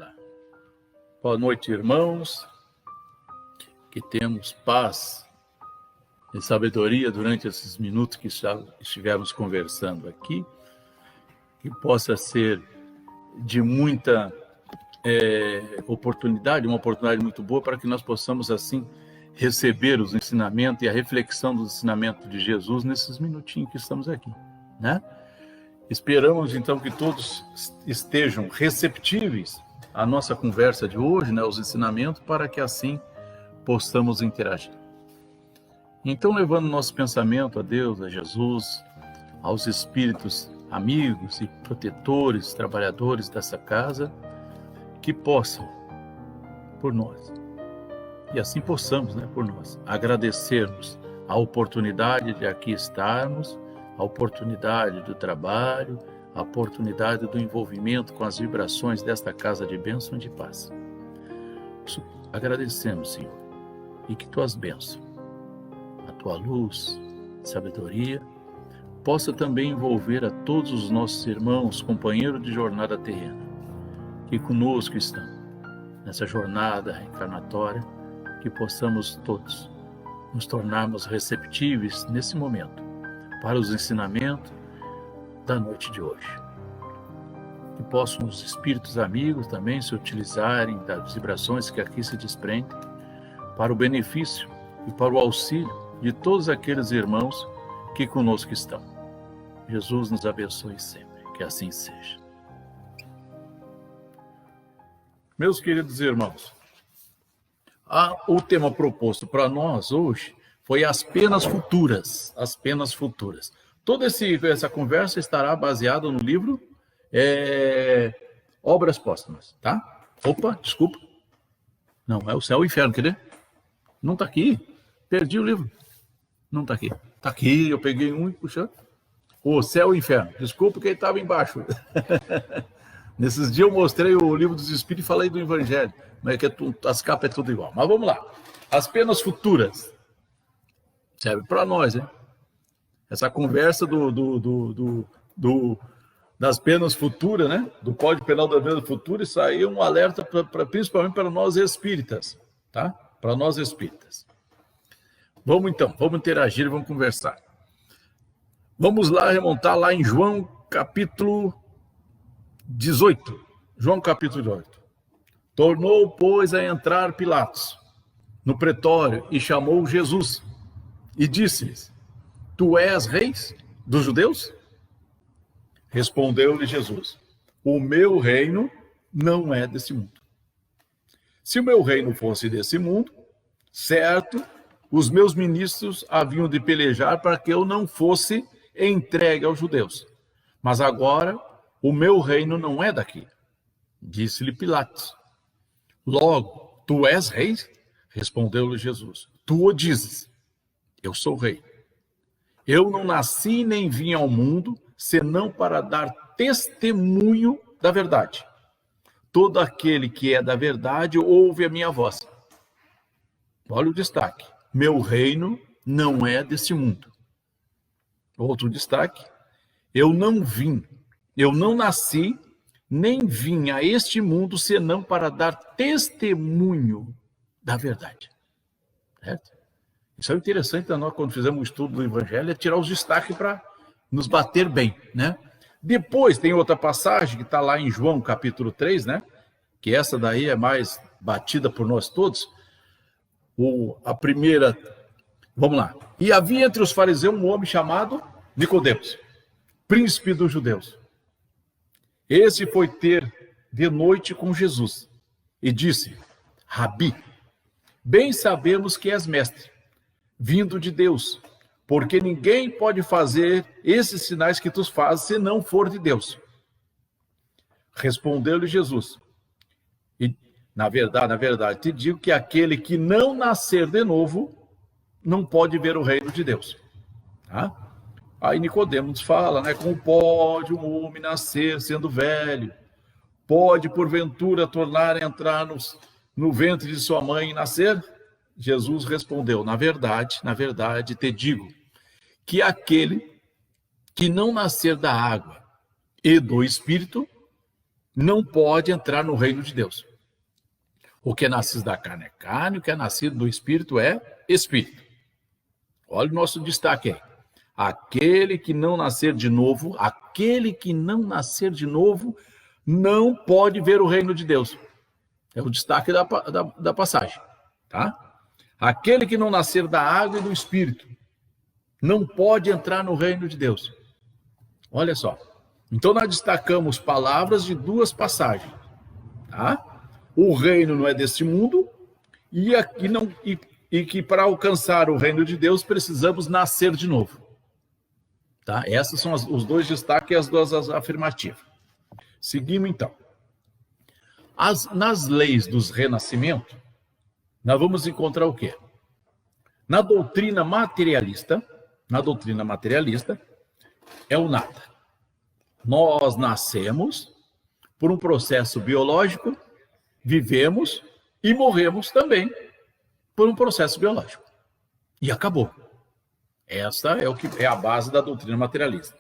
lá. Boa noite, irmãos. Que temos paz e sabedoria durante esses minutos que estivemos conversando aqui. Que possa ser de muita oportunidade, uma oportunidade muito boa para que nós possamos, assim, receber os ensinamentos e a reflexão dos ensinamentos de Jesus nesses minutinhos que estamos aqui, né? Esperamos, então, que todos estejam receptíveis à nossa conversa de hoje, né, aos ensinamentos, para que assim possamos interagir. Então, levando nosso pensamento a Deus, a Jesus, aos espíritos amigos e protetores, trabalhadores dessa casa, que possam, por nós, e assim possamos, né, por nós, agradecermos a oportunidade de aqui estarmos, a oportunidade do trabalho, a oportunidade do envolvimento com as vibrações desta casa de bênção e de paz. Agradecemos, Senhor, e que tuas bênçãos, a tua luz, sabedoria, possa também envolver a todos os nossos irmãos, companheiros de jornada terrena, que conosco estão nessa jornada reencarnatória, que possamos todos nos tornarmos receptíveis nesse momento para os ensinamentos da noite de hoje. Que possam os espíritos amigos também se utilizarem das vibrações que aqui se desprendem para o benefício e para o auxílio de todos aqueles irmãos que conosco estão. Jesus nos abençoe sempre, que assim seja. Meus queridos irmãos, o tema proposto para nós hoje foi as penas futuras, as penas futuras. Toda essa conversa estará baseada no livro Obras Póstumas, tá? Opa, desculpa. Não, é o Céu e o Inferno, quer dizer? Não está aqui. Perdi o livro. Não está aqui. Está aqui, eu peguei um e puxei. O Céu e o Inferno. Desculpa que ele estava embaixo. Nesses dias eu mostrei o livro dos Espíritos e falei do Evangelho. Mas é que as capas é tudo igual. Mas vamos lá. As penas futuras. Serve para nós, hein? Essa conversa das penas futuras, né? Do Código Penal das penas futuras, isso aí é um alerta principalmente para nós espíritas, tá? Para nós espíritas. Vamos então, vamos interagir, vamos conversar. Vamos lá remontar lá em João capítulo 18. João capítulo 18. Tornou, pois, a entrar Pilatos no pretório e chamou Jesus e disse-lhes: Tu és rei dos judeus? Respondeu-lhe Jesus: O meu reino não é desse mundo. Se o meu reino fosse desse mundo, certo, os meus ministros haviam de pelejar para que eu não fosse entregue aos judeus. Mas agora o meu reino não é daqui. Disse-lhe Pilatos: Logo, tu és rei? Respondeu-lhe Jesus: Tu o dizes. Eu sou rei. Eu não nasci nem vim ao mundo, senão para dar testemunho da verdade. Todo aquele que é da verdade ouve a minha voz. Olha o destaque. Meu reino não é desse mundo. Outro destaque. Eu não nasci, nem vim a este mundo, senão para dar testemunho da verdade. Certo? Isso é interessante para nós, quando fizemos o estudo do Evangelho, é tirar os destaques para nos bater bem, né? Depois tem outra passagem que está lá em João capítulo 3, né? Que essa daí é mais batida por nós todos. A primeira, vamos lá. E havia entre os fariseus um homem chamado Nicodemos, príncipe dos judeus. Esse foi ter de noite com Jesus e disse: Rabi, bem sabemos que és mestre, vindo de Deus, porque ninguém pode fazer esses sinais que tu fazes se não for de Deus. Respondeu-lhe Jesus: E na verdade, te digo que aquele que não nascer de novo não pode ver o reino de Deus. Tá? Aí Nicodemos fala, né? Como pode um homem nascer sendo velho? Pode, porventura, tornar a entrar no ventre de sua mãe e nascer? Jesus respondeu: na verdade, te digo que aquele que não nascer da água e do Espírito não pode entrar no reino de Deus. O que é nascido da carne é carne, o que é nascido do Espírito é Espírito. Olha o nosso destaque aí. Aquele que não nascer de novo, não pode ver o reino de Deus. É o destaque da passagem, tá? Aquele que não nascer da água e do Espírito não pode entrar no reino de Deus. Olha só. Então nós destacamos palavras de duas passagens, tá? O reino não é deste mundo e que para alcançar o reino de Deus precisamos nascer de novo. Tá? Esses são os dois destaques e as duas afirmativas. Seguimos então. Nas leis dos renascimentos, nós vamos encontrar o quê? Na doutrina materialista, é o nada. Nós nascemos por um processo biológico, vivemos e morremos também por um processo biológico. E acabou. Essa é a base da doutrina materialista.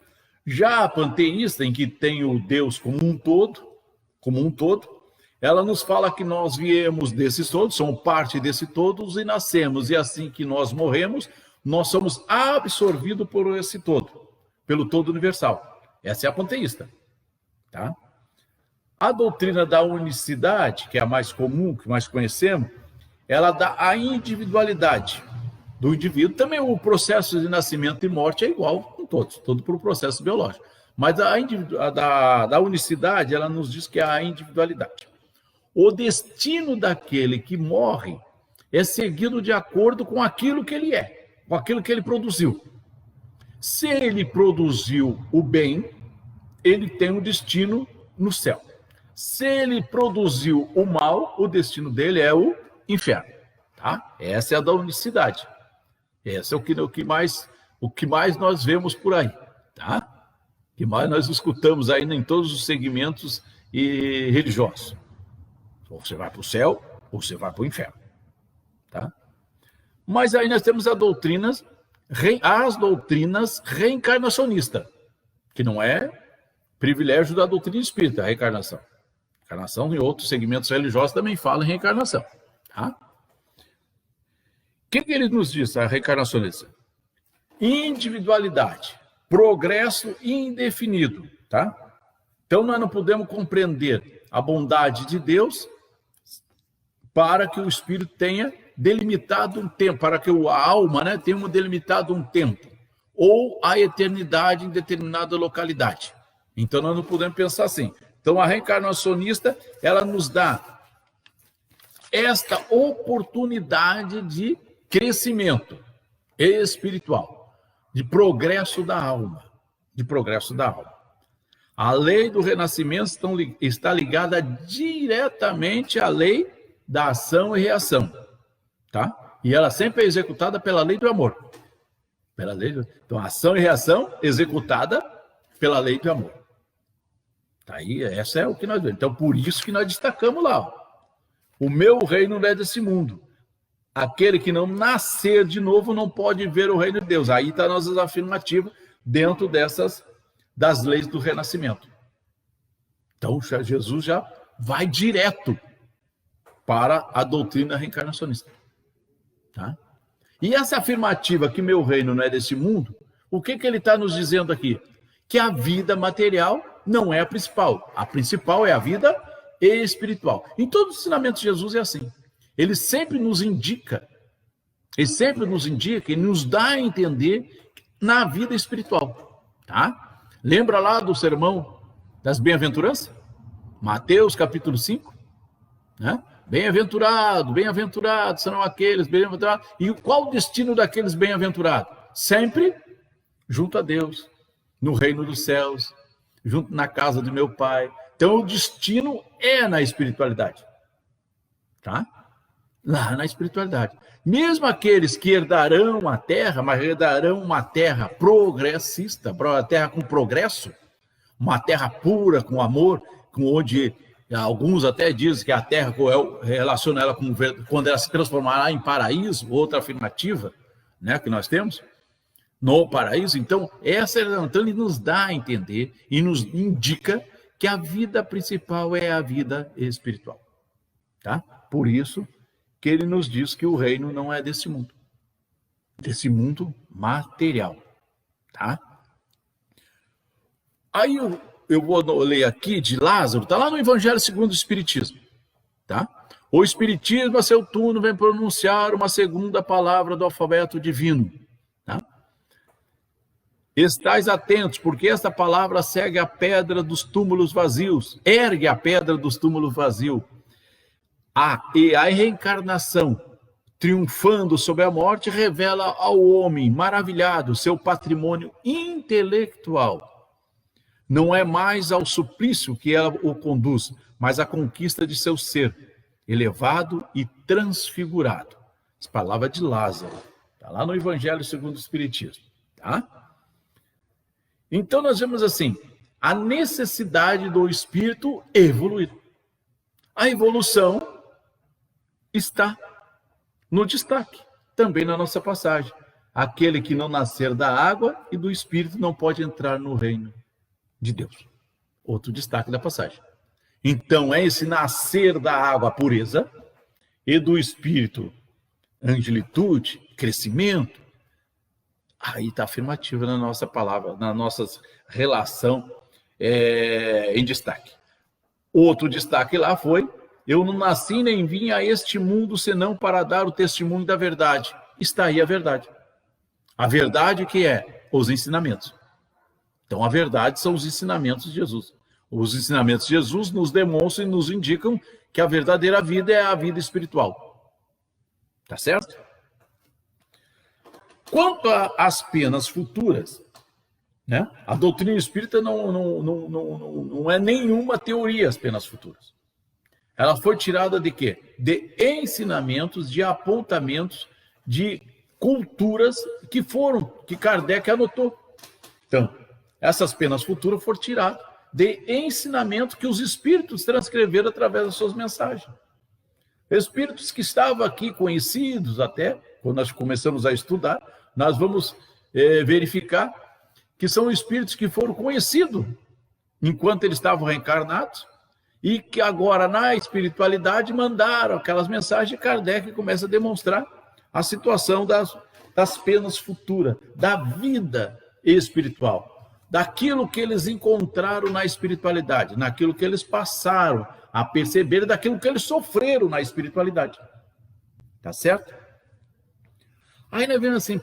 Já a panteísta, em que tem o Deus como um todo, ela nos fala que nós viemos desses todos, somos parte desses todos e nascemos. E assim que nós morremos, nós somos absorvidos por esse todo, pelo todo universal. Essa é a panteísta. Tá? A doutrina da unicidade, que é a mais comum, que mais conhecemos, ela dá a individualidade do indivíduo. Também o processo de nascimento e morte é igual com todos, todo por um processo biológico. Mas da unicidade, ela nos diz que é a individualidade. O destino daquele que morre é seguido de acordo com aquilo que ele é, com aquilo que ele produziu. Se ele produziu o bem, ele tem um destino no céu. Se ele produziu o mal, o destino dele é o inferno. Tá? Essa é a da unicidade. Esse é o que mais nós vemos por aí. Tá? O que mais nós escutamos aí em todos os segmentos religiosos. Ou você vai para o céu, ou você vai para o inferno. Tá? Mas aí nós temos as doutrinas reencarnacionistas, que não é privilégio da doutrina espírita, a reencarnação. Reencarnação em outros segmentos religiosos também falam em reencarnação. Tá? O que ele nos diz, a reencarnacionista? Individualidade, progresso indefinido. Tá? Então nós não podemos compreender a bondade de Deus para que o espírito tenha delimitado um tempo, para que a alma, né, tenha delimitado um tempo, ou a eternidade em determinada localidade. Então nós não podemos pensar assim. Então a reencarnacionista, ela nos dá esta oportunidade de crescimento espiritual, de progresso da alma, A lei do renascimento está ligada diretamente à lei da ação e reação, tá? E ela sempre é executada pela lei do amor. Então, ação e reação executada pela lei do amor. Tá aí, essa é o que nós vemos. Então, por isso que nós destacamos lá. Ó. O meu reino não é desse mundo. Aquele que não nascer de novo não pode ver o reino de Deus. Aí está as nossas afirmativas dentro das leis do renascimento. Então, Jesus já vai direto para a doutrina reencarnacionista. Tá? E essa afirmativa que meu reino não é desse mundo, o que ele está nos dizendo aqui? Que a vida material não é a principal. A principal é a vida espiritual. Em todos os ensinamentos de Jesus é assim. Ele sempre nos indica e nos dá a entender na vida espiritual. Tá? Lembra lá do sermão das bem-aventuranças? Mateus capítulo 5, né? Bem-aventurados serão aqueles bem-aventurados. E qual o destino daqueles bem-aventurados? Sempre junto a Deus, no reino dos céus, junto na casa do meu Pai. Então o destino é na espiritualidade. Tá? Lá na espiritualidade. Mesmo aqueles que herdarão a terra, mas herdarão uma terra progressista, uma terra com progresso, uma terra pura, com amor, onde alguns até dizem que a terra relaciona ela com quando ela se transformará em paraíso, outra afirmativa, né, que nós temos, no paraíso. Então, então ele nos dá a entender e nos indica que a vida principal é a vida espiritual. Tá? Por isso que ele nos diz que o reino não é desse mundo material. Tá? Aí eu vou ler aqui de Lázaro, está lá no Evangelho segundo o Espiritismo. Tá? O Espiritismo, a seu turno, vem pronunciar uma segunda palavra do alfabeto divino. Tá? Estais atentos, porque esta palavra segue a pedra dos túmulos vazios, ergue a pedra dos túmulos vazios. E a reencarnação, triunfando sobre a morte, revela ao homem maravilhado seu patrimônio intelectual. Não é mais ao suplício que ela o conduz, mas à conquista de seu ser, elevado e transfigurado. Essa palavra de Lázaro, está lá no Evangelho segundo o Espiritismo. Tá? Então nós vemos assim, a necessidade do espírito evoluir. A evolução está no destaque, também na nossa passagem. Aquele que não nascer da água e do espírito não pode entrar no reino de Deus. Outro destaque da passagem. Então é esse nascer da água, a pureza, e do espírito, angelitude, crescimento. Aí está afirmativa na nossa palavra, na nossa relação em destaque. Outro destaque lá foi: eu não nasci nem vim a este mundo senão para dar o testemunho da verdade. Está aí a verdade. A verdade que é os ensinamentos. Então a verdade são os ensinamentos de Jesus. Os ensinamentos de Jesus nos demonstram e nos indicam que a verdadeira vida é a vida espiritual. Tá certo? Quanto às penas futuras, né? A doutrina espírita não é nenhuma teoria as penas futuras. Ela foi tirada de quê? De ensinamentos, de apontamentos, de culturas que Kardec anotou. Então, essas penas futuras foram tiradas de ensinamento que os espíritos transcreveram através das suas mensagens. Espíritos que estavam aqui conhecidos até, quando nós começamos a estudar, nós vamos verificar que são espíritos que foram conhecidos enquanto eles estavam reencarnados e que agora na espiritualidade mandaram aquelas mensagens e Kardec começa a demonstrar a situação das penas futuras, da vida espiritual, daquilo que eles encontraram na espiritualidade, naquilo que eles passaram a perceber, daquilo que eles sofreram na espiritualidade. Tá certo? Aí nós vemos assim,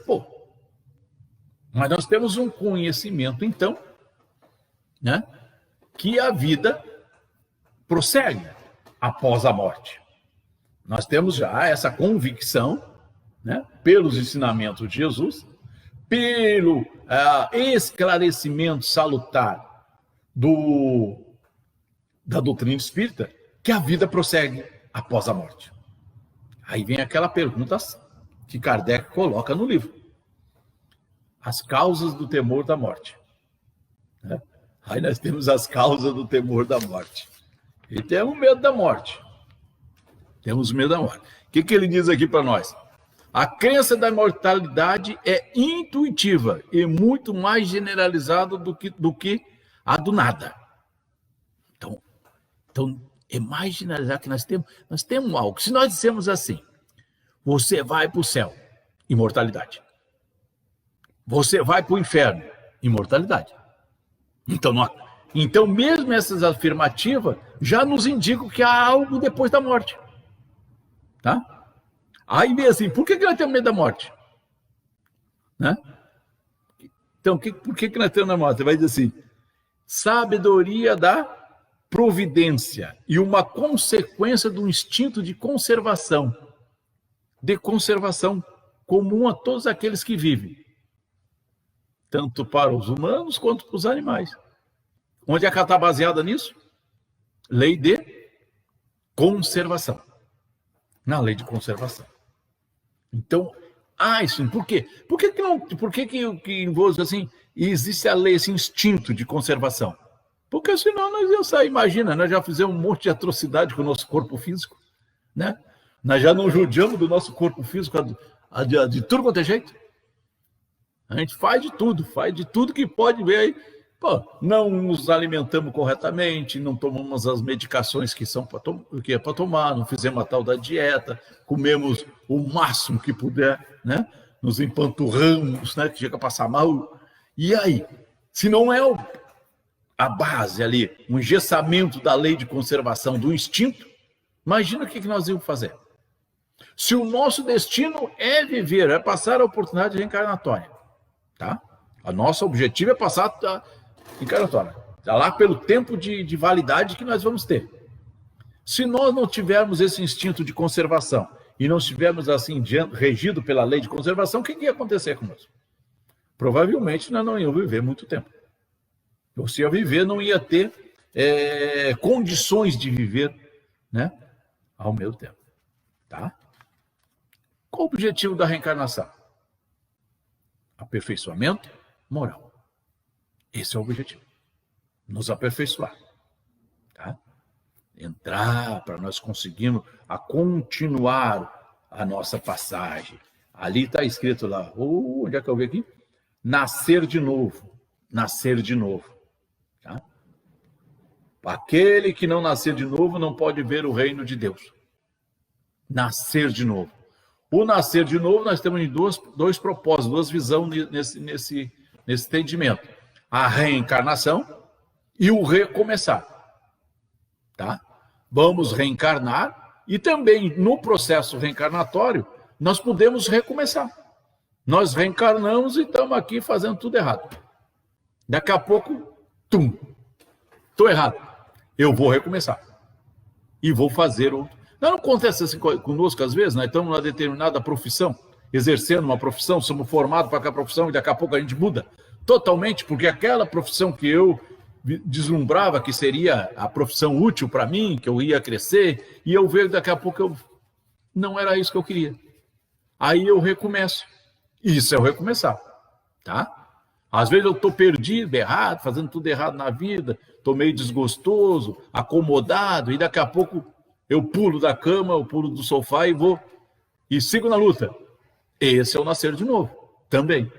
mas nós temos um conhecimento, então, né, que a vida prossegue após a morte. Nós temos já essa convicção, né, pelos ensinamentos de Jesus, pelo esclarecimento salutar da doutrina espírita, que a vida prossegue após a morte. Aí vem aquela pergunta que Kardec coloca no livro. As causas do temor da morte. Né? Aí nós temos as causas do temor da morte. E temos medo da morte. Temos medo da morte. O que ele diz aqui para nós? A crença da imortalidade é intuitiva e muito mais generalizada do que a do nada. Então é mais generalizado que nós temos algo. Se nós dissemos assim, você vai para o céu, imortalidade. Você vai para o inferno, imortalidade. Então, mesmo essas afirmativas já nos indicam que há algo depois da morte. Tá? Aí vem assim, por que nós temos medo da morte? Né? Então, por que nós temos medo da morte? Você vai dizer assim, sabedoria da providência e uma consequência do instinto de conservação comum a todos aqueles que vivem, tanto para os humanos quanto para os animais. Onde é que ela está baseada nisso? Lei de conservação. Na lei de conservação. Então, isso, por quê? Por que assim, existe a lei, esse instinto de conservação? Porque senão nós íamos sair, imagina, nós já fizemos um monte de atrocidade com o nosso corpo físico, né? Nós já não judiamos do nosso corpo físico de tudo quanto é jeito. A gente faz de tudo que pode ver aí. Pô, não nos alimentamos corretamente, não tomamos as medicações que são que é para tomar, não fizemos a tal da dieta, comemos o máximo que puder, né? Nos empanturramos, né? Que chega a passar mal. E aí, se não é a base ali, um engessamento da lei de conservação do instinto, imagina o que nós íamos fazer. Se o nosso destino é viver, é passar a oportunidade reencarnatória, tá? O nosso objetivo é passar a encarnatória, tá lá pelo tempo de validade que nós vamos ter. Se nós não tivermos esse instinto de conservação e não estivermos assim regido pela lei de conservação, o que ia acontecer conosco? Provavelmente nós não íamos viver muito tempo. Ou se ia viver, não ia ter condições de viver, né, ao mesmo tempo. Tá? Qual o objetivo da reencarnação? Aperfeiçoamento moral. Esse é o objetivo. Nos aperfeiçoar. Tá? Entrar para nós conseguirmos a continuar a nossa passagem. Ali está escrito lá, onde é que eu vi aqui? Nascer de novo. Nascer de novo. Tá? Aquele que não nascer de novo não pode ver o reino de Deus. Nascer de novo. O nascer de novo, nós temos dois propósitos, duas visões nesse entendimento. A reencarnação e o recomeçar. Tá? Vamos reencarnar e também no processo reencarnatório nós podemos recomeçar. Nós reencarnamos e estamos aqui fazendo tudo errado. Daqui a pouco, estou errado. Eu vou recomeçar. E vou fazer outro. Não acontece assim conosco às vezes, nós estamos numa determinada profissão, exercendo uma profissão, somos formados para aquela profissão e daqui a pouco a gente muda totalmente, porque aquela profissão que eu deslumbrava que seria a profissão útil para mim, que eu ia crescer, e eu vejo daqui a pouco não era isso que eu queria. Aí eu recomeço. Isso é o recomeçar, tá? Às vezes eu estou perdido, errado, fazendo tudo errado na vida, estou meio desgostoso, acomodado, e daqui a pouco eu pulo da cama, eu pulo do sofá e vou, e sigo na luta. Esse é o nascer de novo, também,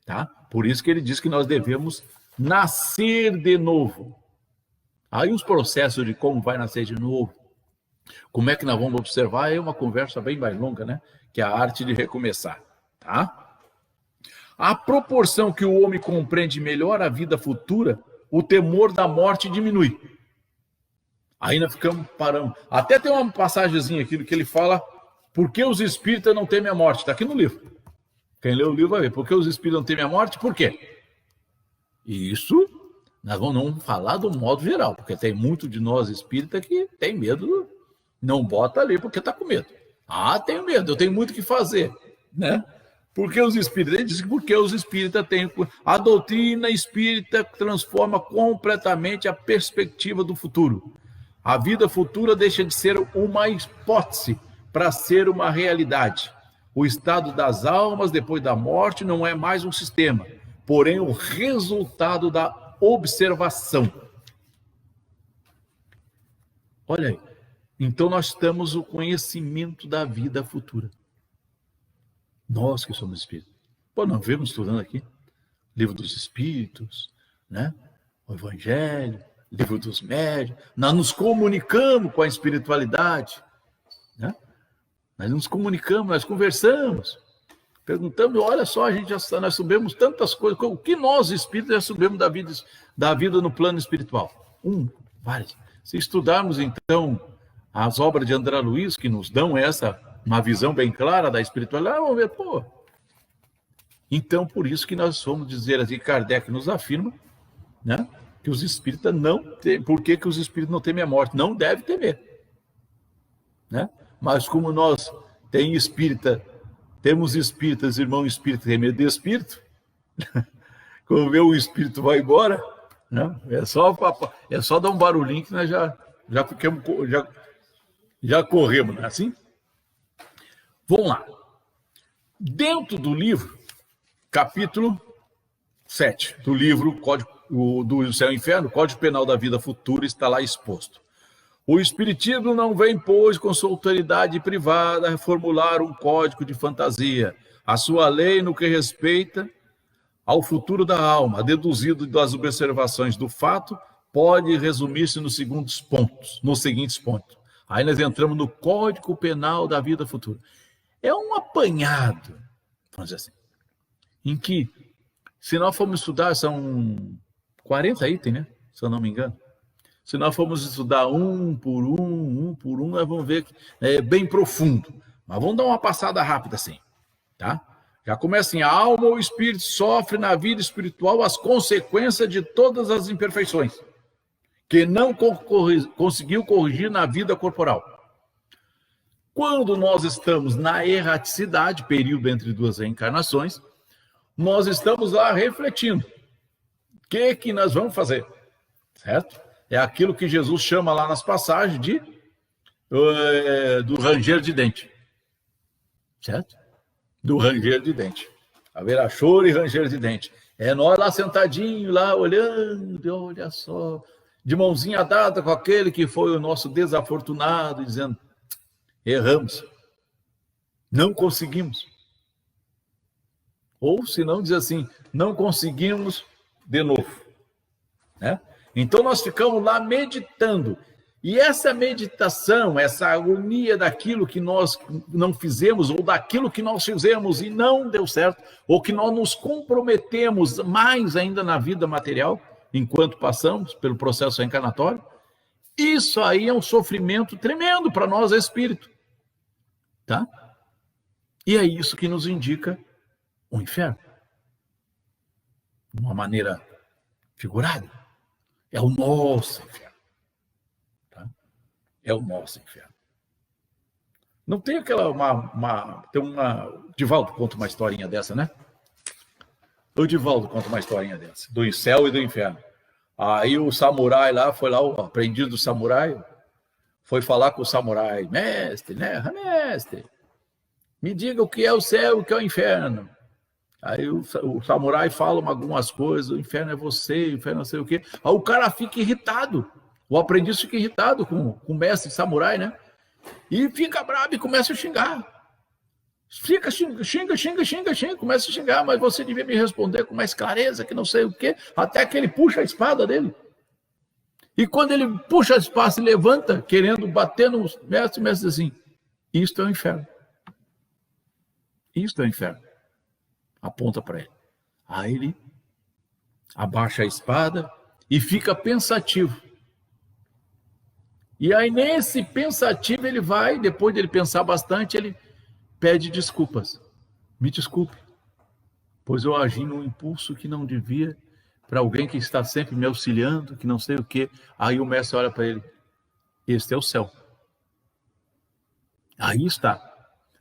tá? Por isso que ele diz que nós devemos nascer de novo. Aí os processos de como vai nascer de novo, como é que nós vamos observar, é uma conversa bem mais longa, né? Que é a arte de recomeçar, tá? À proporção que o homem compreende melhor a vida futura, o temor da morte diminui. Aí nós paramos. Até tem uma passagemzinha aqui que ele fala por que os espíritas não temem a morte. Está aqui no livro. Quem lê o livro vai ver. Por que os espíritas não temem a morte? Por quê? Isso nós vamos falar do modo geral, porque tem muito de nós espíritas que tem medo, não bota ali porque está com medo. Ah, tenho medo, eu tenho muito o que fazer, né? Porque os espíritas, ele diz que porque os espíritas têm... A doutrina espírita transforma completamente a perspectiva do futuro. A vida futura deixa de ser uma hipótese para ser uma realidade. O estado das almas depois da morte não é mais um sistema, porém o resultado da observação. Olha aí. Então nós temos o conhecimento da vida futura. Nós que somos espíritos. Pô, nós vemos estudando aqui Livro dos Espíritos, né? O Evangelho, Livro dos Médiuns. Nós nos comunicamos com a espiritualidade, né? Nós nos comunicamos, nós conversamos, perguntamos, olha só, nós sabemos tantas coisas, o que nós espíritos já sabemos da vida no plano espiritual? Várias. Se estudarmos então as obras de André Luiz, que nos dão uma visão bem clara da espiritualidade, vamos ver, pô. Então, por isso que nós vamos dizer assim, Kardec nos afirma, né, que os espíritas não temem. Por que os espíritos não temem a morte? Não deve temer, né? Mas como nós temos espíritas, irmão espírita, tem medo de espírito, quando vê o espírito vai embora, né? É só dar um barulhinho que nós já ficamos, já corremos, não é assim? Vamos lá. Dentro do livro, capítulo 7, do livro do Céu e Inferno, Código Penal da Vida Futura, está lá exposto. O Espiritismo não vem, pois, com sua autoridade privada, reformular um código de fantasia. A sua lei, no que respeita ao futuro da alma, deduzido das observações do fato, pode resumir-se nos seguintes pontos. Aí nós entramos no Código Penal da vida futura. É um apanhado, vamos dizer assim, em que, se nós formos estudar, são 40 itens, né? Se eu não me engano. Se nós formos estudar um por um, nós vamos ver que é bem profundo. Mas vamos dar uma passada rápida assim, tá? Já começa assim: a alma ou o espírito sofre na vida espiritual as consequências de todas as imperfeições que não conseguiu corrigir na vida corporal. Quando nós estamos na erraticidade, período entre duas reencarnações, nós estamos lá refletindo. O que nós vamos fazer? Certo? É aquilo que Jesus chama lá nas passagens do ranger de dente. Certo? Do ranger de dente. Haverá choro e ranger de dente. É nós lá sentadinho, lá olhando, olha só, de mãozinha dada com aquele que foi o nosso desafortunado, dizendo: erramos, não conseguimos. Ou, se não, diz assim: não conseguimos de novo. Né? Então, nós ficamos lá meditando. E essa meditação, essa agonia daquilo que nós não fizemos, ou daquilo que nós fizemos e não deu certo, ou que nós nos comprometemos mais ainda na vida material, enquanto passamos pelo processo reencarnatório, isso aí é um sofrimento tremendo para nós, espírito. Tá? E é isso que nos indica o inferno. De uma maneira figurada. É o nosso inferno. Tá? É o nosso inferno. Não tem aquela... O Divaldo conta uma historinha dessa, né? O Divaldo conta uma historinha dessa, do céu e do inferno. Aí o samurai lá, foi lá, o aprendiz do samurai, foi falar com o samurai: mestre, né? Mestre, me diga o que é o céu e o que é o inferno. Aí o samurai fala algumas coisas: o inferno é você, o inferno não sei o quê. Aí o cara fica irritado, o aprendiz fica irritado com o mestre samurai, né? E fica bravo e começa a xingar. Xinga, começa a xingar: mas você devia me responder com mais clareza, que não sei o quê. Até que ele puxa a espada dele. E quando ele puxa a espada, se levanta, querendo bater no mestre, o mestre diz assim: isto é o inferno. Isto é o inferno. Aponta para ele. Aí ele abaixa a espada e fica pensativo. E aí, nesse pensativo, ele vai, depois de ele pensar bastante, ele pede desculpas. Me desculpe, pois eu agi num impulso que não devia, para alguém que está sempre me auxiliando, que não sei o quê. Aí o mestre olha para ele: este é o céu. Aí está.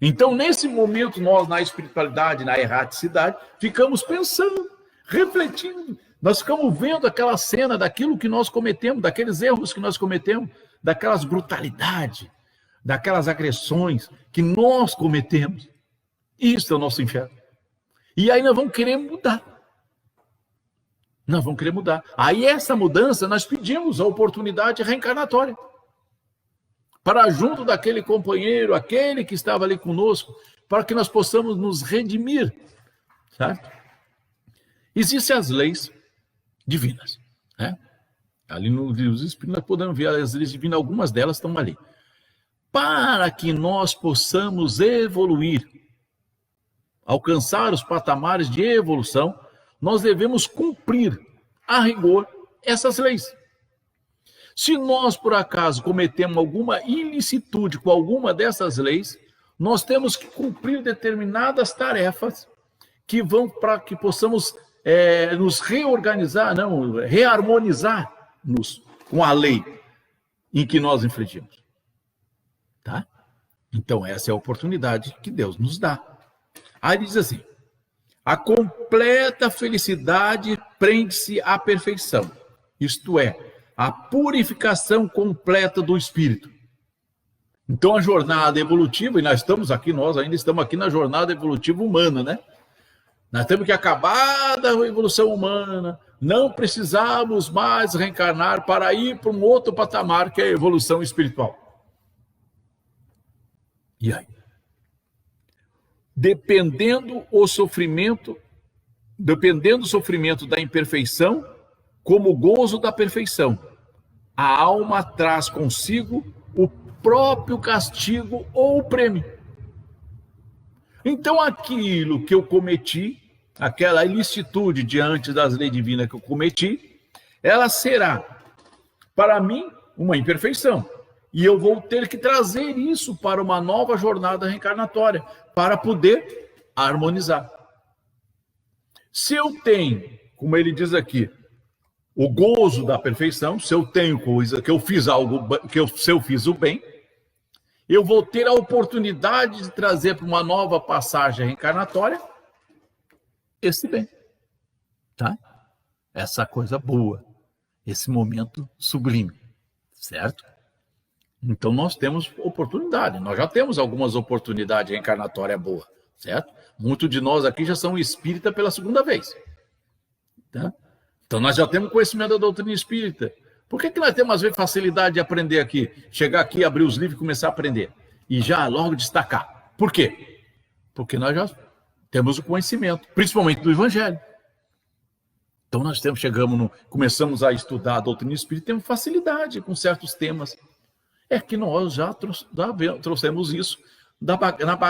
Então, nesse momento, nós, na espiritualidade, na erraticidade, ficamos pensando, refletindo. Nós ficamos vendo aquela cena daquilo que nós cometemos, daqueles erros que nós cometemos, daquelas brutalidades, daquelas agressões que nós cometemos. Isso é o nosso inferno. E aí nós vamos querer mudar. Nós vamos querer mudar. Aí essa mudança, nós pedimos a oportunidade reencarnatória. Para junto daquele companheiro, aquele que estava ali conosco, para que nós possamos nos redimir. Certo? Existem as leis divinas. Né? Ali no livro dos Espíritos nós podemos ver as leis divinas, algumas delas estão ali. Para que nós possamos evoluir, alcançar os patamares de evolução, nós devemos cumprir, a rigor, essas leis. Se nós, por acaso, cometemos alguma ilicitude com alguma dessas leis, nós temos que cumprir determinadas tarefas que vão para que possamos nos reorganizar, reharmonizar-nos com a lei em que nós infringimos. Tá? Então, essa é a oportunidade que Deus nos dá. Aí diz assim: a completa felicidade prende-se à perfeição, isto é, a purificação completa do espírito. Então, a jornada evolutiva, e nós ainda estamos aqui na jornada evolutiva humana, né? Nós temos que acabar da evolução humana, não precisamos mais reencarnar para ir para um outro patamar, que é a evolução espiritual. E aí? Dependendo o sofrimento dependendo do sofrimento da imperfeição, como o gozo da perfeição, a alma traz consigo o próprio castigo ou o prêmio. Então, aquilo que eu cometi, aquela ilicitude diante das leis divinas que eu cometi, ela será, para mim, uma imperfeição. E eu vou ter que trazer isso para uma nova jornada reencarnatória, para poder harmonizar. Se eu tenho, como ele diz aqui, o gozo da perfeição, se eu tenho coisa, que eu fiz algo, se eu fiz o bem, eu vou ter a oportunidade de trazer para uma nova passagem reencarnatória esse bem, tá? Essa coisa boa, esse momento sublime, certo? Então nós temos oportunidade, nós já temos algumas oportunidades reencarnatórias boas, certo? Muitos de nós aqui já são espírita pela segunda vez, tá? Então nós já temos conhecimento da doutrina espírita. Por que nós temos às vezes facilidade de aprender aqui, chegar aqui, abrir os livros e começar a aprender? E já logo destacar. Por quê? Porque nós já temos o conhecimento, principalmente do Evangelho. Então nós começamos a estudar a doutrina espírita e temos facilidade com certos temas. É que nós já trouxemos isso na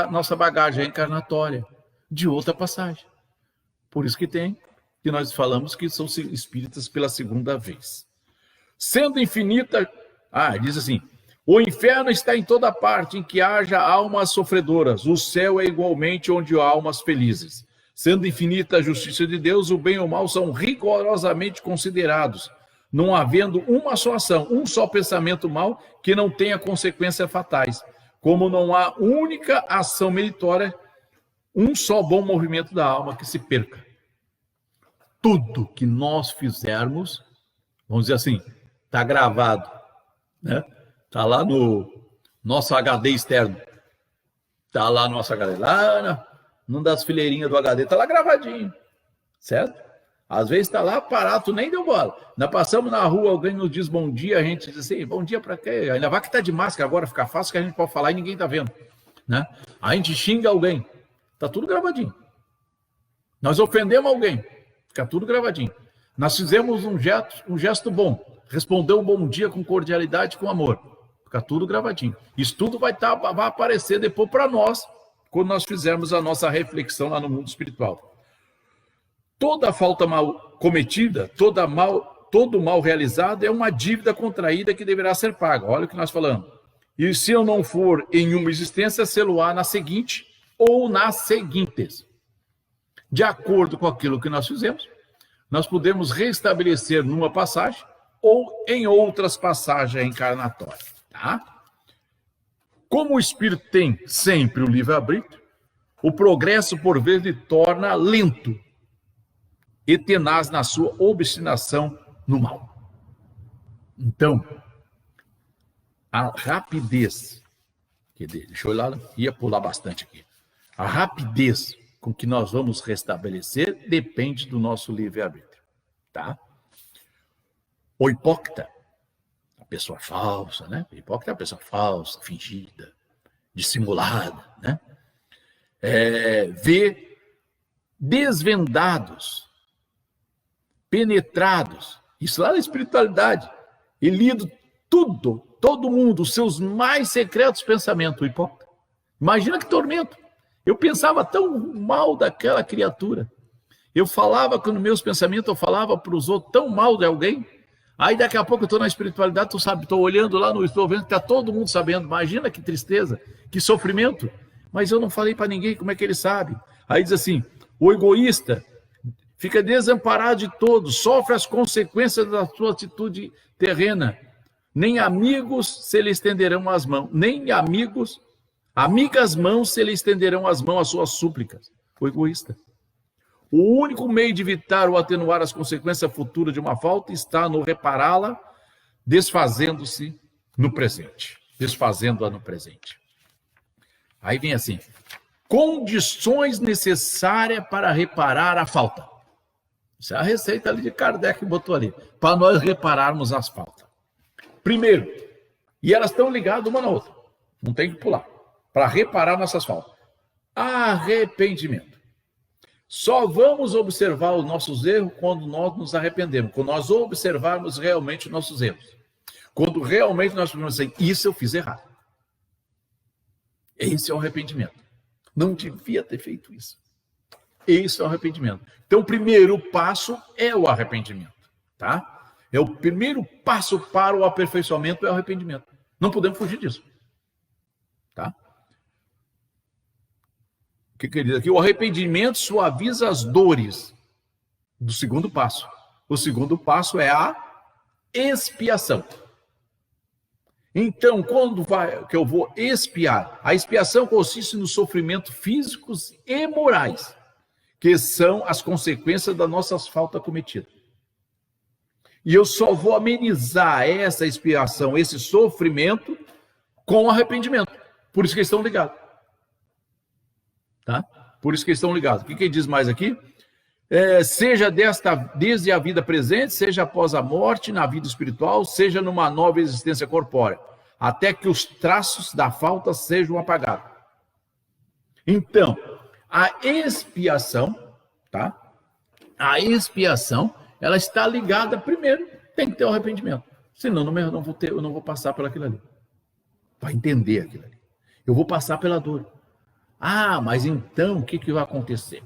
nossa bagagem reencarnatória, de outra passagem. Por isso que nós falamos que são espíritas pela segunda vez. Sendo infinita, diz assim, o inferno está em toda parte em que haja almas sofredoras, o céu é igualmente onde há almas felizes. Sendo infinita a justiça de Deus, o bem e o mal são rigorosamente considerados, não havendo uma só ação, um só pensamento mau que não tenha consequências fatais, como não há única ação meritória, um só bom movimento da alma que se perca. Tudo que nós fizermos, vamos dizer assim, está gravado, né? Está lá no nosso HD externo, está lá no nosso HD, lá numa das fileirinhas do HD, está lá gravadinho, certo? Às vezes está lá parado, tu nem deu bola. Nós passamos na rua, alguém nos diz bom dia, a gente diz assim, bom dia para quê? Ainda vai que está de máscara agora, fica fácil que a gente pode falar e ninguém está vendo, né? A gente xinga alguém, está tudo gravadinho. Nós ofendemos alguém, fica tudo gravadinho. Nós fizemos um gesto bom, respondeu um bom dia com cordialidade, com amor, fica tudo gravadinho. Isso tudo vai aparecer depois para nós, quando nós fizermos a nossa reflexão lá no mundo espiritual. Toda falta mal cometida, todo mal realizado é uma dívida contraída que deverá ser paga. Olha o que nós falamos. E se eu não for em uma existência, sê-lo-á na seguinte ou nas seguintes. De acordo com aquilo que nós fizemos, nós podemos restabelecer numa passagem ou em outras passagens encarnatórias. Tá? Como o espírito tem sempre o livre-arbítrio, o progresso por vezes lhe torna lento e tenaz na sua obstinação no mal. Então, a rapidez, deixa eu olhar, ia pular bastante aqui. A rapidez com que nós vamos restabelecer depende do nosso livre-arbítrio, tá? O hipócrita, a pessoa falsa, né? O hipócrita é a pessoa falsa, fingida, dissimulada, né? Vê desvendados, penetrados, isso lá na espiritualidade, e lido tudo, todo mundo, os seus mais secretos pensamentos, o hipócrita. Imagina que tormento. Eu pensava tão mal daquela criatura. Eu falava com os meus pensamentos, eu falava para os outros tão mal de alguém. Aí daqui a pouco eu estou na espiritualidade, tu sabe, estou olhando lá, estou vendo que está todo mundo sabendo. Imagina que tristeza, que sofrimento. Mas eu não falei para ninguém, como é que ele sabe? Aí diz assim, o egoísta fica desamparado de todos, sofre as consequências da sua atitude terrena. Nem amigos se lhe estenderão as mãos, nem amigas mãos se lhe estenderão as mãos às suas súplicas. O egoísta. O único meio de evitar ou atenuar as consequências futuras de uma falta está no repará-la, desfazendo-se no presente. Desfazendo-a no presente. Aí vem assim, condições necessárias para reparar a falta. Essa é a receita ali de Kardec que botou ali, para nós repararmos as faltas. Primeiro, e elas estão ligadas uma na outra, não tem que pular, para reparar nossas faltas. Arrependimento. Só vamos observar os nossos erros quando nós nos arrependemos, quando nós observarmos realmente os nossos erros. Quando realmente nós falamos assim, isso eu fiz errado. Esse é o arrependimento. Não devia ter feito isso. Esse é o arrependimento. Então, o primeiro passo é o arrependimento, tá? É o primeiro passo para o aperfeiçoamento é o arrependimento. Não podemos fugir disso, tá? O que diz aqui? O arrependimento suaviza as dores do segundo passo. O segundo passo é a expiação. Então, quando que eu vou expiar? A expiação consiste nos sofrimentos físicos e morais, que são as consequências das nossas faltas cometidas. E eu só vou amenizar essa expiação, esse sofrimento, com arrependimento. Por isso que eles estão ligados. Tá? Por isso que eles estão ligados. O que diz mais aqui? Seja desde a vida presente, seja após a morte, na vida espiritual, seja numa nova existência corpórea, até que os traços da falta sejam apagados. Então, a expiação, tá? A expiação, ela está ligada primeiro, tem que ter o arrependimento. Senão eu não vou passar por aquilo ali. Vai entender aquilo ali. Eu vou passar pela dor. Ah, mas então o que vai acontecer?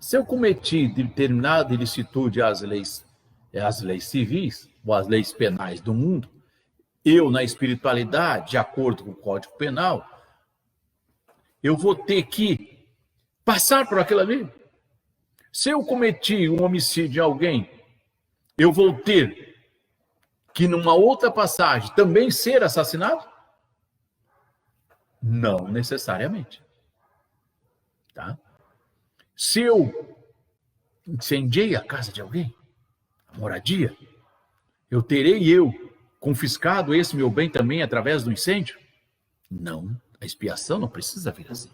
Se eu cometi determinada ilicitude às leis civis, ou às leis penais do mundo, eu, na espiritualidade, de acordo com o Código Penal, eu vou ter que passar por aquilo ali. Se eu cometi um homicídio em alguém, eu vou ter que, numa outra passagem, também ser assassinado? Não necessariamente. Tá? Se eu incendiei a casa de alguém, a moradia, eu terei confiscado esse meu bem também através do incêndio? Não, a expiação não precisa vir assim.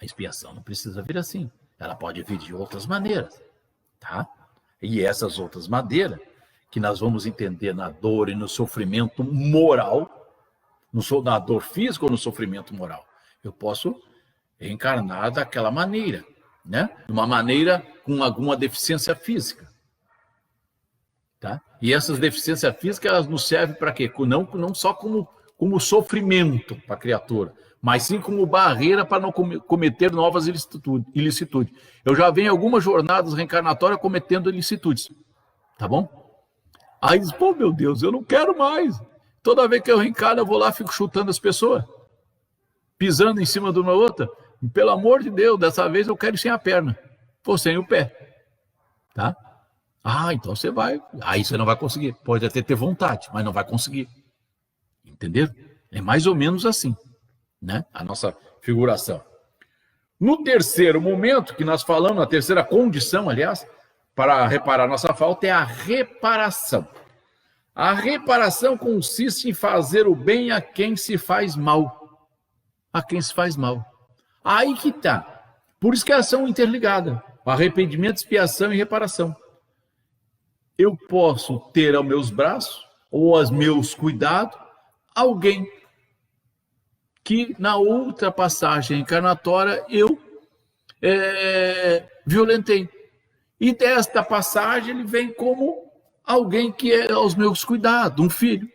A expiação não precisa vir assim. Ela pode vir de outras maneiras, tá? E essas outras maneiras, que nós vamos entender na dor e no sofrimento moral, na dor física ou no sofrimento moral, eu posso reencarnar daquela maneira, né? De uma maneira com alguma deficiência física, tá? E essas deficiências físicas, elas nos servem para quê? Não só como sofrimento para a criatura, mas sim como barreira para não cometer novas ilicitudes. Eu já venho em algumas jornadas reencarnatórias cometendo ilicitudes, tá bom? Aí diz, pô, meu Deus, eu não quero mais. Toda vez que eu reencarno, eu vou lá e fico chutando as pessoas, pisando em cima de uma outra. Pelo amor de Deus, dessa vez eu quero ir sem a perna, ou sem o pé, tá? Ah, então você vai. Aí você não vai conseguir. Pode até ter vontade, mas não vai conseguir. Entendeu? É mais ou menos assim, né? A nossa figuração. No terceiro momento que nós falamos, a terceira condição, aliás, para reparar nossa falta é a reparação. A reparação consiste em fazer o bem a quem se faz mal. A quem se faz mal. Aí que tá. Por isso que elas são interligadas. Arrependimento, expiação e reparação. Eu posso ter aos meus braços, ou aos meus cuidados, alguém que na outra passagem encarnatória eu violentei. E desta passagem ele vem como alguém que é aos meus cuidados, um filho,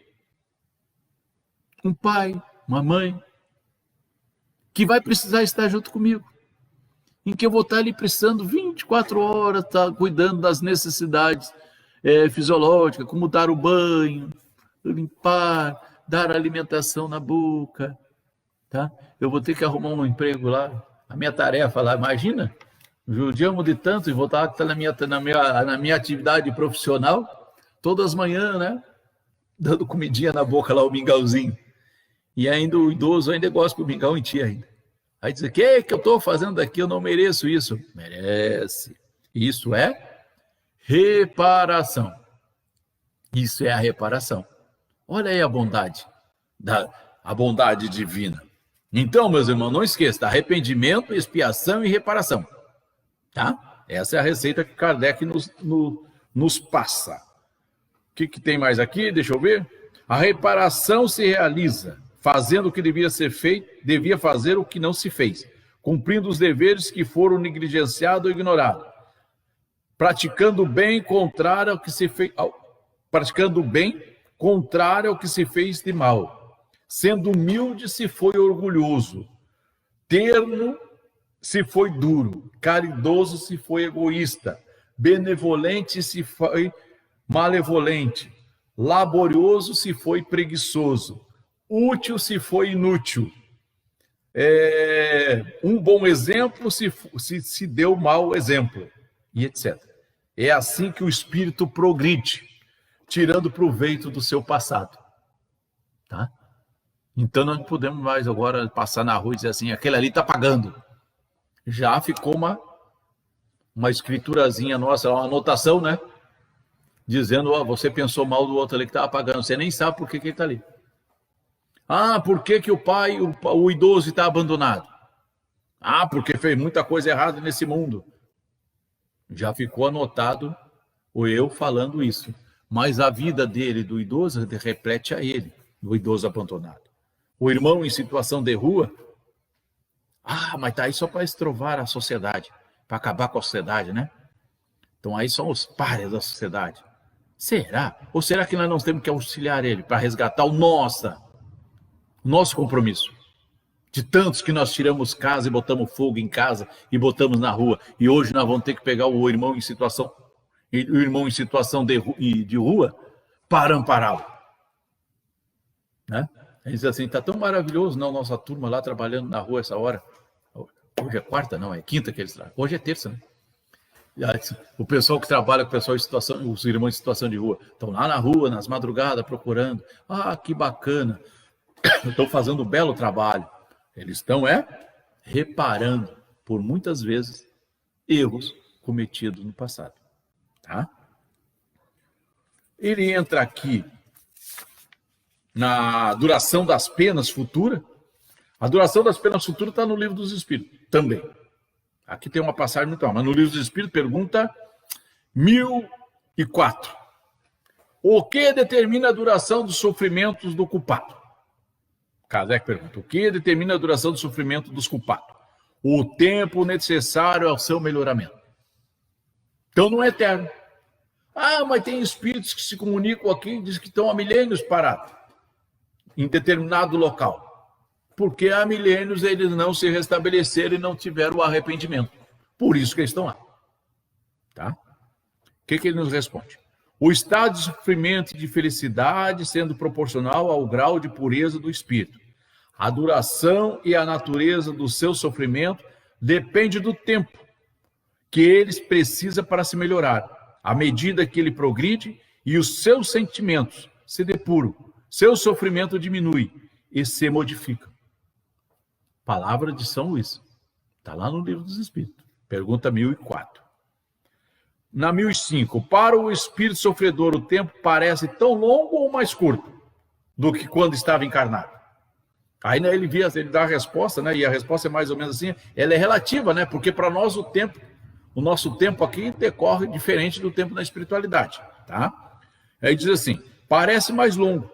um pai, uma mãe, que vai precisar estar junto comigo, em que eu vou estar ali precisando 24 horas, tá, cuidando das necessidades fisiológicas, como dar o banho, limpar, dar alimentação na boca, tá? Eu vou ter que arrumar um emprego lá, a minha tarefa lá, imagina, judiamos de tanto e vou estar na minha atividade profissional, todas as manhãs, né? Dando comidinha na boca lá, o mingauzinho. E ainda o idoso ainda gosta do mingau em ti ainda. Aí diz, o que eu estou fazendo aqui? Eu não mereço isso. Merece. Isso é reparação. Isso é a reparação. Olha aí a bondade, a bondade divina. Então, meus irmãos, não esqueça, arrependimento, expiação e reparação. Tá? Essa é a receita que Kardec nos passa. O que tem mais aqui? Deixa eu ver. A reparação se realiza fazendo o que devia ser feito, devia fazer o que não se fez. cumprindo os deveres que foram negligenciados ou ignorados, praticando o bem contrário ao que se fez, praticando o bem contrário ao que se fez de mal, sendo humilde se foi orgulhoso, terno se foi duro, caridoso se foi egoísta, benevolente se foi malevolente, laborioso se foi preguiçoso, útil se foi inútil, um bom exemplo se deu mau exemplo, e etc. É assim que o espírito progride, tirando proveito do seu passado. Tá? Então nós não podemos mais agora passar na rua e dizer assim, aquele ali está pagando. Já ficou uma escriturazinha nossa, uma anotação, né? Dizendo, você pensou mal do outro ali que estava pagando. Você nem sabe por que ele está ali. Por que o pai, o idoso está abandonado? Porque fez muita coisa errada nesse mundo. Já ficou anotado o eu falando isso. Mas a vida dele, do idoso, reflete a ele, do idoso abandonado. O irmão em situação de rua, mas está aí só para estrovar a sociedade, para acabar com a sociedade, né? Então aí são os párias da sociedade. Será? Ou será que nós não temos que auxiliar ele para resgatar o nosso compromisso? De tantos que nós tiramos casa e botamos fogo em casa e botamos na rua. E hoje nós vamos ter que pegar o irmão em situação de rua para ampará-lo. Né? Ele diz assim, está tão maravilhoso, não, nossa turma lá trabalhando na rua essa hora. Hoje é quarta, não, é quinta que eles trabalham. Hoje é terça, né? O pessoal que trabalha com o pessoal em situação, os irmãos em situação de rua, estão lá na rua, nas madrugadas, procurando. Que bacana. Estão fazendo um belo trabalho. Eles estão, reparando, por muitas vezes, erros cometidos no passado. Tá? Ele entra aqui na duração das penas futura. A duração das penas futuras está no Livro dos Espíritos, também. Aqui tem uma passagem muito mal, mas no Livro dos Espíritos, pergunta 1004. O que determina a duração dos sofrimentos do culpado? Kardec pergunta, o que determina a duração do sofrimento dos culpados? O tempo necessário ao seu melhoramento. Então não é eterno. Mas tem espíritos que se comunicam aqui e dizem que estão há milênios parados em determinado local. Porque há milênios eles não se restabeleceram e não tiveram o arrependimento. Por isso que eles estão lá. Tá? O que ele nos responde? O estado de sofrimento e de felicidade sendo proporcional ao grau de pureza do espírito. A duração e a natureza do seu sofrimento depende do tempo que eles precisa para se melhorar. À medida que ele progride e os seus sentimentos se depuram, seu sofrimento diminui e se modifica. Palavra de São Luís. Está lá no Livro dos Espíritos. Pergunta 1004. Na 1005, para o espírito sofredor, o tempo parece tão longo ou mais curto do que quando estava encarnado? Aí ele dá a resposta, né? E a resposta é mais ou menos assim, ela é relativa, né? Porque para nós o nosso tempo aqui decorre diferente do tempo na espiritualidade, tá? Aí diz assim, parece mais longo.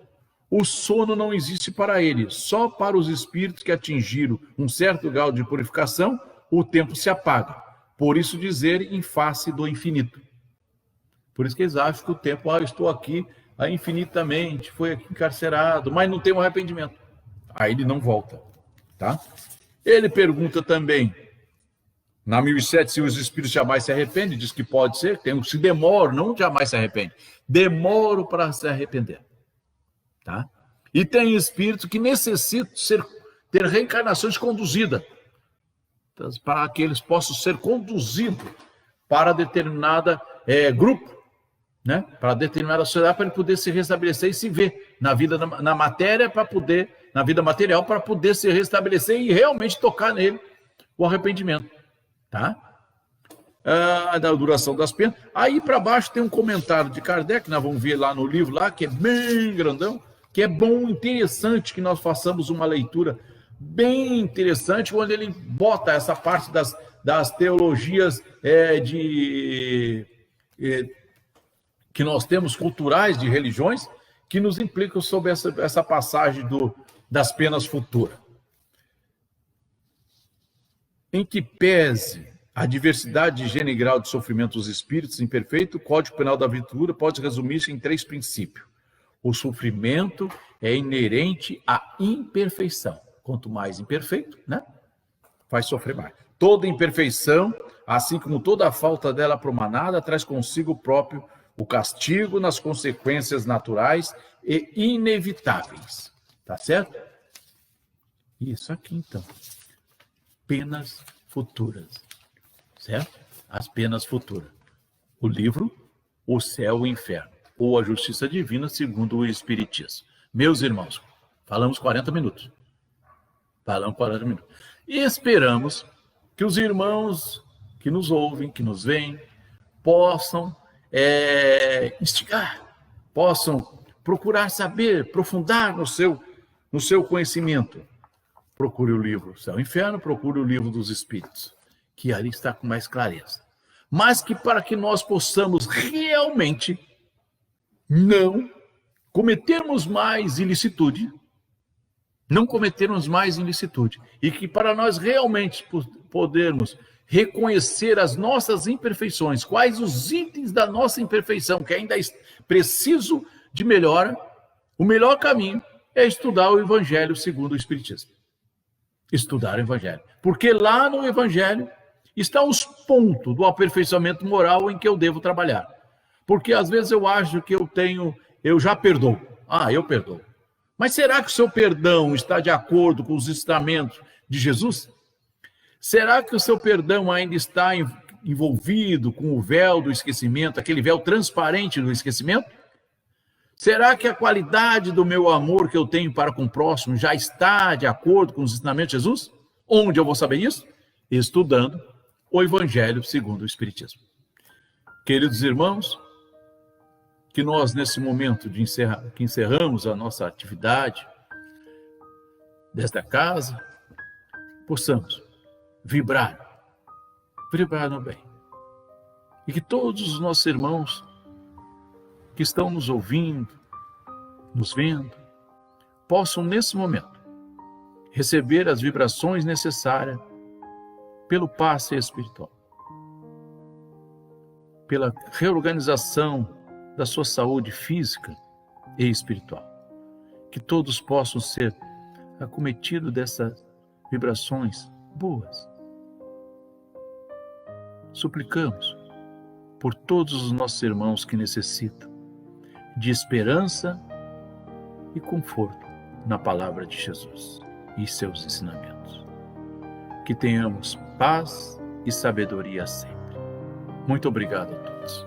O sono não existe para ele, só para os espíritos que atingiram um certo grau de purificação, o tempo se apaga. Por isso dizer em face do infinito. Por isso que eles acham que o tempo, eu estou aqui infinitamente, foi aqui encarcerado, mas não tem um arrependimento. Aí ele não volta. Tá? Ele pergunta também, na 1007, se os espíritos jamais se arrependem, diz que pode ser, se demora, não jamais se arrepende, demoro para se arrepender. Tá? E tem espíritos que necessitam ter reencarnações conduzidas, para que eles possam ser conduzidos para determinada grupo, né? Para determinada sociedade, para ele poder se restabelecer e se ver na vida, na matéria, na vida material, para poder se restabelecer e realmente tocar nele o arrependimento. Tá? Da duração das penas. Aí para baixo tem um comentário de Kardec, nós vamos ver lá no livro, lá, que é bem grandão, que é bom, interessante que nós façamos uma leitura bem interessante, onde ele bota essa parte das teologias que nós temos culturais de religiões, que nos implicam sobre essa passagem das penas futuras. em que pese a diversidade de gênero e grau de sofrimento dos espíritos imperfeitos, o Código Penal da Aventura pode resumir-se em 3 princípios. O sofrimento é inerente à imperfeição. Quanto mais imperfeito, né, vai sofrer mais. Toda imperfeição, assim como toda a falta dela promanada, traz consigo próprio o castigo nas consequências naturais e inevitáveis. Tá certo? Isso aqui, então. Penas futuras. Certo? As penas futuras. O livro, O Céu e o Inferno, ou a Justiça Divina, segundo o Espiritismo. Meus irmãos, falamos 40 minutos. Falamos 40 minutos. E esperamos que os irmãos que nos ouvem, que nos veem, possam instigar, possam procurar saber, aprofundar no seu conhecimento. Procure o livro Céu e Inferno, procure o livro dos Espíritos, que ali está com mais clareza. Mas que para que nós possamos realmente não cometermos mais ilicitude, e que para nós realmente podermos reconhecer as nossas imperfeições, quais os itens da nossa imperfeição, que ainda é preciso de melhora, o melhor caminho é estudar o Evangelho segundo o Espiritismo. Estudar o Evangelho. Porque lá no Evangelho estão os pontos do aperfeiçoamento moral em que eu devo trabalhar. Porque às vezes eu acho que eu já perdoo. Eu perdoo. Mas será que o seu perdão está de acordo com os ensinamentos de Jesus? Será que o seu perdão ainda está envolvido com o véu do esquecimento, aquele véu transparente do esquecimento? Será que a qualidade do meu amor que eu tenho para com o próximo já está de acordo com os ensinamentos de Jesus? Onde eu vou saber isso? Estudando o Evangelho segundo o Espiritismo. Queridos irmãos, que nós, nesse momento que encerramos a nossa atividade desta casa, possamos vibrar no bem. E que todos os nossos irmãos que estão nos ouvindo, nos vendo, possam, nesse momento, receber as vibrações necessárias pelo passe espiritual, pela reorganização da sua saúde física e espiritual. Que todos possam ser acometidos dessas vibrações boas. Suplicamos por todos os nossos irmãos que necessitam de esperança e conforto na palavra de Jesus e seus ensinamentos. Que tenhamos paz e sabedoria sempre. Muito obrigado a todos.